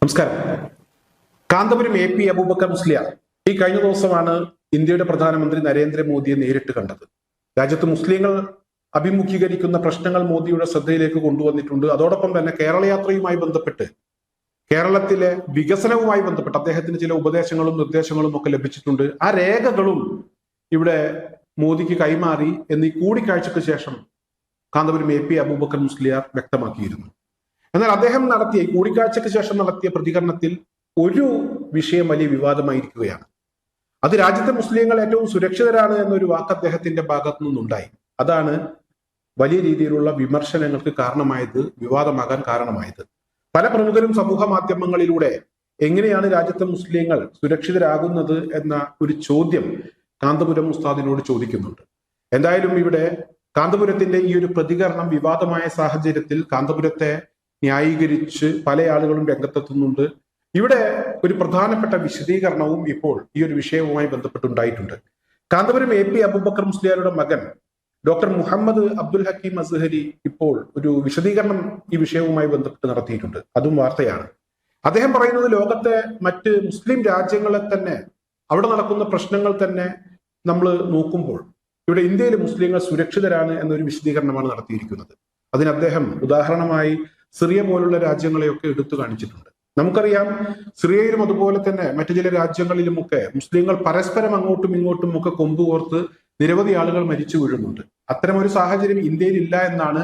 നമസ്കാരം. കാന്തപുരം AP അബൂബക്കർ മുസ്ലിയാർ ഈ കഴിഞ്ഞ ദിവസമാണ് ഇന്ത്യയുടെ പ്രധാനമന്ത്രി നരേന്ദ്രമോദിയെ നേരിട്ട് കണ്ടത്. രാജ്യത്ത് മുസ്ലിങ്ങൾ അഭിമുഖീകരിക്കുന്ന പ്രശ്നങ്ങൾ മോദിയുടെ ശ്രദ്ധയിലേക്ക് കൊണ്ടുവന്നിട്ടുണ്ട്. അതോടൊപ്പം തന്നെ കേരള യാത്രയുമായി ബന്ധപ്പെട്ട് കേരളത്തിലെ വികസനവുമായി ബന്ധപ്പെട്ട് അദ്ദേഹത്തിന് ചില ഉപദേശങ്ങളും നിർദ്ദേശങ്ങളും ഒക്കെ ലഭിച്ചിട്ടുണ്ട്. ആ രേഖകളും ഇവിടെ മോദിക്ക് കൈമാറി എന്നീ കൂടിക്കാഴ്ചയ്ക്ക് ശേഷം കാന്തപുരം AP അബൂബക്കർ മുസ്ലിയാർ വ്യക്തമാക്കിയിരുന്നു. എന്നാൽ അദ്ദേഹം നടത്തിയ കൂടിക്കാഴ്ചയ്ക്ക് ശേഷം നടത്തിയ പ്രതികരണത്തിൽ ഒരു വിഷയം വലിയ വിവാദമായിരിക്കുകയാണ്. അത് രാജ്യത്തെ മുസ്ലിങ്ങൾ ഏറ്റവും സുരക്ഷിതരാണ് എന്നൊരു വാക്ക് അദ്ദേഹത്തിന്റെ ഭാഗത്തു നിന്നുണ്ടായി. അതാണ് വലിയ രീതിയിലുള്ള വിമർശനങ്ങൾക്ക് കാരണമായത്, വിവാദമാകാൻ കാരണമായത്. പല പ്രമുഖരും സമൂഹ മാധ്യമങ്ങളിലൂടെ എങ്ങനെയാണ് രാജ്യത്തെ മുസ്ലിങ്ങൾ സുരക്ഷിതരാകുന്നത് എന്ന ഒരു ചോദ്യം കാന്തപുരം ഉസ്താദിനോട് ചോദിക്കുന്നുണ്ട്. എന്തായാലും ഇവിടെ കാന്തപുരത്തിന്റെ ഈ ഒരു പ്രതികരണം വിവാദമായ സാഹചര്യത്തിൽ കാന്തപുരത്തെ ന്യായീകരിച്ച് പല ആളുകളും രംഗത്തെത്തുന്നുണ്ട്. ഇവിടെ ഒരു പ്രധാനപ്പെട്ട വിശദീകരണവും ഇപ്പോൾ ഈ ഒരു വിഷയവുമായി ബന്ധപ്പെട്ടുണ്ടായിട്ടുണ്ട്. കാന്തപുരം AP അബൂബക്കർ മുസ്ലിയാരുടെ മകൻ ഡോക്ടർ മുഹമ്മദ് അബ്ദുൽ ഹക്കീം അസ്ഹരി ഇപ്പോൾ ഒരു വിശദീകരണം ഈ വിഷയവുമായി ബന്ധപ്പെട്ട് നടത്തിയിട്ടുണ്ട്. അതും വാർത്തയാണ്. അദ്ദേഹം പറയുന്നത് ലോകത്തെ മറ്റ് മുസ്ലിം രാജ്യങ്ങളെ തന്നെ അവിടെ നടക്കുന്ന പ്രശ്നങ്ങൾ തന്നെ നമ്മൾ നോക്കുമ്പോൾ ഇവിടെ ഇന്ത്യയിലെ മുസ്ലിങ്ങൾ സുരക്ഷിതരാണ് എന്നൊരു വിശദീകരണമാണ് നടത്തിയിരിക്കുന്നത്. അതിന് അദ്ദേഹം ഉദാഹരണമായി സിറിയ പോലുള്ള രാജ്യങ്ങളെയൊക്കെ എടുത്തു കാണിച്ചിട്ടുണ്ട്. നമുക്കറിയാം, സിറിയയിലും അതുപോലെ തന്നെ മറ്റു ചില രാജ്യങ്ങളിലുമൊക്കെ മുസ്ലിങ്ങൾ പരസ്പരം അങ്ങോട്ടും ഇങ്ങോട്ടും ഒക്കെ കൊമ്പുകോർത്ത് നിരവധി ആളുകൾ മരിച്ചു വീഴുന്നുണ്ട്. അത്തരമൊരു സാഹചര്യം ഇന്ത്യയിൽ ഇല്ല എന്നാണ്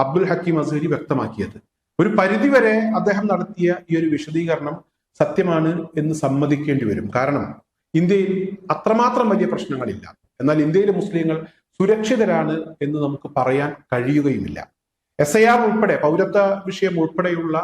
അബ്ദുൽ ഹക്കീം അസ്ഹരി വ്യക്തമാക്കിയത്. ഒരു പരിധിവരെ അദ്ദേഹം നടത്തിയ ഈ ഒരു വിശദീകരണം സത്യമാണ് എന്ന് സമ്മതിക്കേണ്ടി വരും. കാരണം ഇന്ത്യയിൽ അത്രമാത്രം വലിയ പ്രശ്നങ്ങളില്ല. എന്നാൽ ഇന്ത്യയിലെ മുസ്ലിങ്ങൾ സുരക്ഷിതരാണ് എന്ന് നമുക്ക് പറയാൻ കഴിയുകയുമില്ല. SIR ഉൾപ്പെടെ പൗരത്വ വിഷയം ഉൾപ്പെടെയുള്ള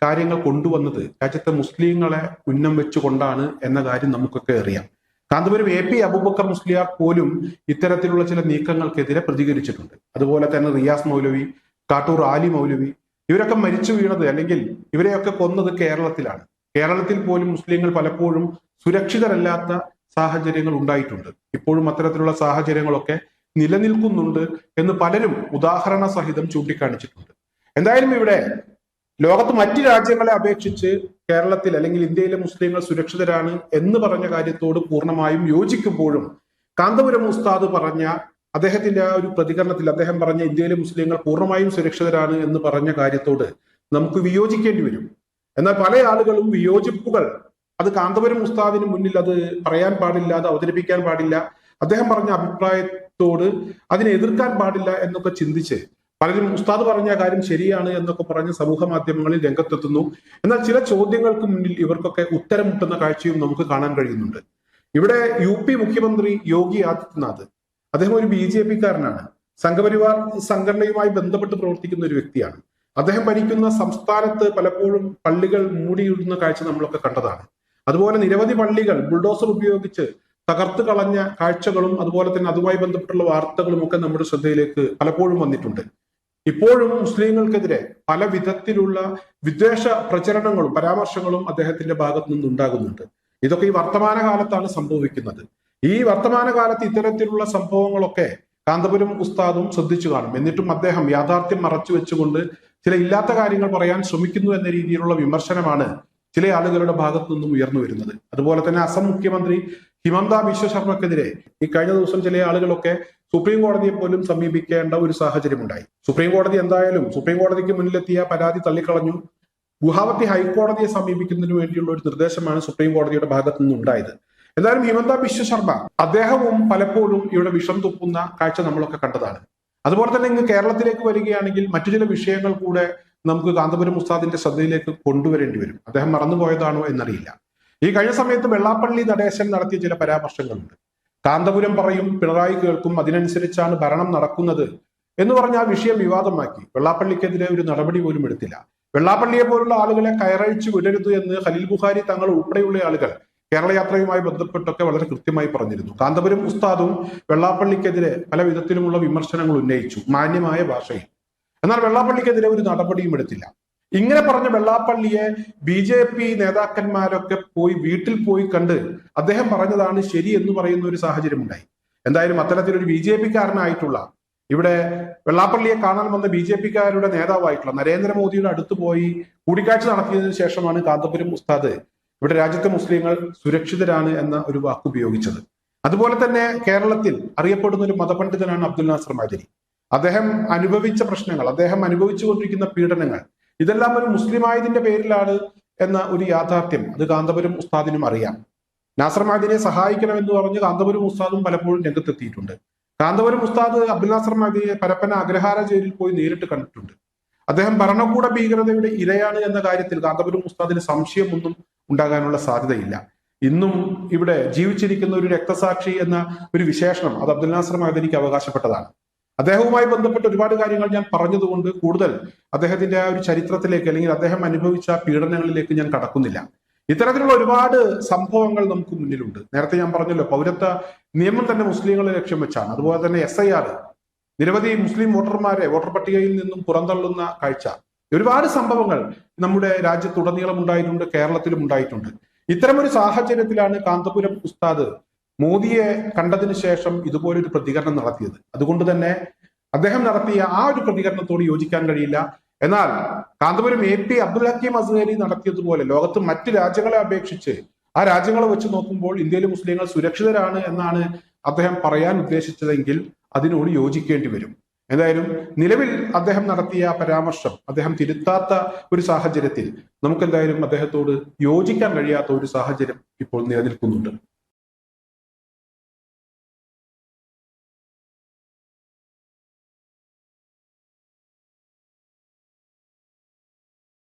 കാര്യങ്ങൾ കൊണ്ടുവന്നത് രാജ്യത്തെ മുസ്ലിങ്ങളെ ഉന്നം വെച്ചുകൊണ്ടാണ് എന്ന കാര്യം നമുക്കൊക്കെ അറിയാം. കാന്തപുരം AP അബൂബക്കർ മുസ്ലിയാർ പോലും ഇത്തരത്തിലുള്ള ചില നീക്കങ്ങൾക്കെതിരെ പ്രതികരിച്ചിട്ടുണ്ട്. അതുപോലെ തന്നെ റിയാസ് മൗലവി, കാട്ടൂർ ആലി മൗലവി, ഇവരൊക്കെ മരിച്ചു വീണത് അല്ലെങ്കിൽ ഇവരെയൊക്കെ കൊന്നത് കേരളത്തിലാണ്. കേരളത്തിൽ പോലും മുസ്ലിങ്ങൾ പലപ്പോഴും സുരക്ഷിതരല്ലാത്ത സാഹചര്യങ്ങൾ ഉണ്ടായിട്ടുണ്ട്. ഇപ്പോഴും അത്തരത്തിലുള്ള സാഹചര്യങ്ങളൊക്കെ നിലനിൽക്കുന്നുണ്ട് എന്ന് പലരും ഉദാഹരണ സഹിതം ചൂണ്ടിക്കാണിച്ചിട്ടുണ്ട്. എന്തായാലും ഇവിടെ ലോകത്ത് മറ്റു രാജ്യങ്ങളെ അപേക്ഷിച്ച് കേരളത്തിൽ അല്ലെങ്കിൽ ഇന്ത്യയിലെ മുസ്ലിങ്ങൾ സുരക്ഷിതരാണ് എന്ന് പറഞ്ഞ കാര്യത്തോട് പൂർണ്ണമായും യോജിക്കുമ്പോഴും കാന്തപുരം ഉസ്താദ് പറഞ്ഞ അദ്ദേഹത്തിന്റെ ആ ഒരു പ്രതികരണത്തിൽ അദ്ദേഹം പറഞ്ഞ ഇന്ത്യയിലെ മുസ്ലിങ്ങൾ പൂർണ്ണമായും സുരക്ഷിതരാണ് എന്ന് പറഞ്ഞ കാര്യത്തോട് നമുക്ക് വിയോജിക്കേണ്ടി വരും. എന്നാൽ പല ആളുകളും വിയോജിപ്പുകൾ അത് കാന്തപുരം ഉസ്താദിന് മുന്നിൽ അത് പറയാൻ പാടില്ല, അത് അവതരിപ്പിക്കാൻ പാടില്ല, അദ്ദേഹം പറഞ്ഞ അഭിപ്രായത്തോട് അതിനെ എതിർക്കാൻ പാടില്ല എന്നൊക്കെ ചിന്തിച്ച് പലരും ഉസ്താദ് പറഞ്ഞ കാര്യം ശരിയാണ് എന്നൊക്കെ പറഞ്ഞ് സമൂഹ മാധ്യമങ്ങളിൽ രംഗത്തെത്തുന്നു. എന്നാൽ ചില ചോദ്യങ്ങൾക്ക് മുന്നിൽ ഇവർക്കൊക്കെ ഉത്തരം മുട്ടുന്ന കാഴ്ചയും നമുക്ക് കാണാൻ കഴിയുന്നുണ്ട്. ഇവിടെ UP മുഖ്യമന്ത്രി യോഗി ആദിത്യനാഥ്, അദ്ദേഹം ഒരു BJP കാരനാണ്. സംഘപരിവാർ സംഘടനയുമായി ബന്ധപ്പെട്ട് പ്രവർത്തിക്കുന്ന ഒരു വ്യക്തിയാണ്. അദ്ദേഹം ഭരിക്കുന്ന സംസ്ഥാനത്ത് പലപ്പോഴും പള്ളികൾ മൂടിയിടുന്ന കാഴ്ച നമ്മളൊക്കെ കണ്ടതാണ്. അതുപോലെ നിരവധി പള്ളികൾ ബുൾഡോസർ ഉപയോഗിച്ച് തകർത്ത് കളഞ്ഞ കാഴ്ചകളും അതുപോലെ തന്നെ അതുമായി ബന്ധപ്പെട്ടുള്ള വാർത്തകളും ഒക്കെ നമ്മുടെ ശ്രദ്ധയിലേക്ക് പലപ്പോഴും വന്നിട്ടുണ്ട്. ഇപ്പോഴും മുസ്ലിങ്ങൾക്കെതിരെ പല വിധത്തിലുള്ള വിദ്വേഷ പ്രചരണങ്ങളും പരാമർശങ്ങളും അദ്ദേഹത്തിന്റെ ഭാഗത്തു നിന്നുണ്ടാകുന്നുണ്ട്. ഇതൊക്കെ ഈ വർത്തമാന കാലത്താണ് സംഭവിക്കുന്നത്. ഈ വർത്തമാന കാലത്ത് ഇത്തരത്തിലുള്ള സംഭവങ്ങളൊക്കെ കാന്തപുരം ഉസ്താദും ശ്രദ്ധിച്ചു കാണും. എന്നിട്ടും അദ്ദേഹം യാഥാർത്ഥ്യം മറച്ചു വെച്ചുകൊണ്ട് ചില ഇല്ലാത്ത കാര്യങ്ങൾ പറയാൻ ശ്രമിക്കുന്നു എന്ന രീതിയിലുള്ള വിമർശനമാണ് ചില ആളുകളുടെ ഭാഗത്തു നിന്നും ഉയർന്നു വരുന്നത്. അതുപോലെ തന്നെ അസം മുഖ്യമന്ത്രി ഹിമന്ത ബിശ്വ ശർമ്മക്കെതിരെ ഈ കഴിഞ്ഞ ദിവസം ചില ആളുകളൊക്കെ സുപ്രീം കോടതിയെ പോലും സമീപിക്കേണ്ട ഒരു സാഹചര്യം ഉണ്ടായി. സുപ്രീം കോടതി എന്തായാലും സുപ്രീം കോടതിക്ക് മുന്നിലെത്തിയ പരാതി തള്ളിക്കളഞ്ഞു. ഗുവാഹത്തി ഹൈക്കോടതിയെ സമീപിക്കുന്നതിന് വേണ്ടിയുള്ള ഒരു നിർദ്ദേശമാണ് സുപ്രീം കോടതിയുടെ ഭാഗത്തു നിന്നുണ്ടായത്. എന്തായാലും ഹിമന്ത ബിശ്വ ശർമ്മ അദ്ദേഹവും പലപ്പോഴും ഇവിടെ വിഷം തുപ്പുന്ന കാഴ്ച നമ്മളൊക്കെ കണ്ടതാണ്. അതുപോലെ തന്നെ ഇങ്ങ് കേരളത്തിലേക്ക് വരികയാണെങ്കിൽ മറ്റു ചില വിഷയങ്ങൾ കൂടെ നമുക്ക് കാന്തപുരം ഉസ്താദിന്റെ ശ്രദ്ധയിലേക്ക് കൊണ്ടുവരേണ്ടി വരും. അദ്ദേഹം മറന്നുപോയതാണോ എന്നറിയില്ല. ഈ കഴിഞ്ഞ സമയത്ത് വെള്ളാപ്പള്ളി നടേശൻ നടത്തിയ ചില പരാമർശങ്ങളുണ്ട്. കാന്തപുരം പറയും, പിണറായി കേൾക്കും, അതിനനുസരിച്ചാണ് ഭരണം നടക്കുന്നത് എന്ന് പറഞ്ഞ ആ വിഷയം വിവാദമാക്കി. വെള്ളാപ്പള്ളിക്കെതിരെ ഒരു നടപടി പോലും എടുത്തില്ല. വെള്ളാപ്പള്ളിയെ പോലുള്ള ആളുകളെ കയറഴിച്ചു വിടരുത് എന്ന് ഖലീൽ ബുഖാരി തങ്ങൾ ഉൾപ്പെടെയുള്ള ആളുകൾ കേരള യാത്രയുമായി ബന്ധപ്പെട്ടൊക്കെ വളരെ കൃത്യമായി പറഞ്ഞിരുന്നു. കാന്തപുരം ഉസ്താദും വെള്ളാപ്പള്ളിക്കെതിരെ പല വിധത്തിലുമുള്ള വിമർശനങ്ങൾ ഉന്നയിച്ചു മാന്യമായ ഭാഷയിൽ. എന്നാൽ വെള്ളാപ്പള്ളിക്കെതിരെ ഒരു നടപടിയും എടുത്തില്ല. ഇങ്ങനെ പറഞ്ഞ വെള്ളാപ്പള്ളിയെ BJP നേതാക്കന്മാരൊക്കെ പോയി വീട്ടിൽ പോയി കണ്ട് അദ്ദേഹം പറഞ്ഞതാണ് ശരി എന്ന് പറയുന്ന ഒരു സാഹചര്യം ഉണ്ടായി. എന്തായാലും അത്തരത്തിലൊരു BJP കാരനായിട്ടുള്ള ഇവിടെ വെള്ളാപ്പള്ളിയെ കാണാൻ വന്ന BJP-ക്കാരുടെ നേതാവായിട്ടുള്ള നരേന്ദ്രമോദിയുടെ അടുത്ത് പോയി കൂടിക്കാഴ്ച നടത്തിയതിനു ശേഷമാണ് കാന്തപുരം ഉസ്താദ് ഇവിടെ രാജ്യത്തെ മുസ്ലിങ്ങൾ സുരക്ഷിതരാണ് എന്ന ഒരു വാക്ക് ഉപയോഗിച്ചത്. അതുപോലെ തന്നെ കേരളത്തിൽ അറിയപ്പെടുന്ന ഒരു മതപണ്ഡിതനാണ് അബ്ദുൽ നാസർ മഅ്ദനി. അദ്ദേഹം അനുഭവിച്ച പ്രശ്നങ്ങൾ, അദ്ദേഹം അനുഭവിച്ചുകൊണ്ടിരിക്കുന്ന പീഡനങ്ങൾ, ഇതെല്ലാം ഒരു മുസ്ലിം ആയതിന്റെ പേരിലാണ് എന്ന ഒരു യാഥാർത്ഥ്യം അത് കാന്തപുരം ഉസ്താദിനും അറിയാം. നാസർ മഅ്ദനിയെ സഹായിക്കണമെന്ന് പറഞ്ഞ് കാന്തപുരം ഉസ്താദും പലപ്പോഴും രംഗത്തെത്തിയിട്ടുണ്ട്. കാന്തപുരം ഉസ്താദ് അബ്ദുൽ നാസർ മഅ്ദനിയെ പരപ്പന അഗ്രഹാര ജയിലിൽ പോയി നേരിട്ട് കണ്ടിട്ടുണ്ട്. അദ്ദേഹം ഭരണകൂട ഭീകരതയുടെ ഇരയാണ് എന്ന കാര്യത്തിൽ കാന്തപുരം ഉസ്താദിന് സംശയമൊന്നും ഉണ്ടാകാനുള്ള സാധ്യതയില്ല. ഇന്നും ഇവിടെ ജീവിച്ചിരിക്കുന്ന ഒരു രക്തസാക്ഷി എന്ന ഒരു വിശേഷണം അത് അബ്ദുൽ നാസർ മഅ്ദനിക്ക് അവകാശപ്പെട്ടതാണ്. അദ്ദേഹവുമായി ബന്ധപ്പെട്ട ഒരുപാട് കാര്യങ്ങൾ ഞാൻ പറഞ്ഞതുകൊണ്ട് കൂടുതൽ അദ്ദേഹത്തിന്റെ ആ ഒരു ചരിത്രത്തിലേക്ക് അല്ലെങ്കിൽ അദ്ദേഹം അനുഭവിച്ച പീഡനങ്ങളിലേക്ക് ഞാൻ കടക്കുന്നില്ല. ഇത്തരത്തിലുള്ള ഒരുപാട് സംഭവങ്ങൾ നമുക്ക് മുന്നിലുണ്ട്. നേരത്തെ ഞാൻ പറഞ്ഞല്ലോ, പൗരത്വ നിയമം തന്നെ മുസ്ലിങ്ങളെ ലക്ഷ്യം വെച്ചാണ്. അതുപോലെ തന്നെ SIR, നിരവധി മുസ്ലിം വോട്ടർമാരെ വോട്ടർ പട്ടികയിൽ നിന്നും പുറന്തള്ളുന്ന കാഴ്ച, ഒരുപാട് സംഭവങ്ങൾ നമ്മുടെ രാജ്യത്തുടനീളം ഉണ്ടായിട്ടുണ്ട്, കേരളത്തിലും ഉണ്ടായിട്ടുണ്ട്. ഇത്തരമൊരു സാഹചര്യത്തിലാണ് കാന്തപുരം ഉസ്താദ് മോദിയെ കണ്ടതിന് ശേഷം ഇതുപോലൊരു പ്രതികരണം നടത്തിയത്. അതുകൊണ്ട് തന്നെ അദ്ദേഹം നടത്തിയ ആ ഒരു പ്രതികരണത്തോട് യോജിക്കാൻ കഴിയില്ല. എന്നാൽ കാന്തപുരം AP അബ്ദുൽ ഹക്കീം അസ്ഹരി നടത്തിയതുപോലെ ലോകത്ത് മറ്റ് രാജ്യങ്ങളെ അപേക്ഷിച്ച് ആ രാജ്യങ്ങളെ വെച്ച് നോക്കുമ്പോൾ ഇന്ത്യയിലെ മുസ്ലിങ്ങൾ സുരക്ഷിതരാണ് എന്നാണ് അദ്ദേഹം പറയാൻ ഉദ്ദേശിച്ചതെങ്കിൽ അതിനോട് യോജിക്കേണ്ടി വരും. എന്തായാലും നിലവിൽ അദ്ദേഹം നടത്തിയ പരാമർശം അദ്ദേഹം തിരുത്താത്ത ഒരു സാഹചര്യത്തിൽ നമുക്കെന്തായാലും അദ്ദേഹത്തോട് യോജിക്കാൻ കഴിയാത്ത ഒരു സാഹചര്യം ഇപ്പോൾ നിലനിൽക്കുന്നുണ്ട്.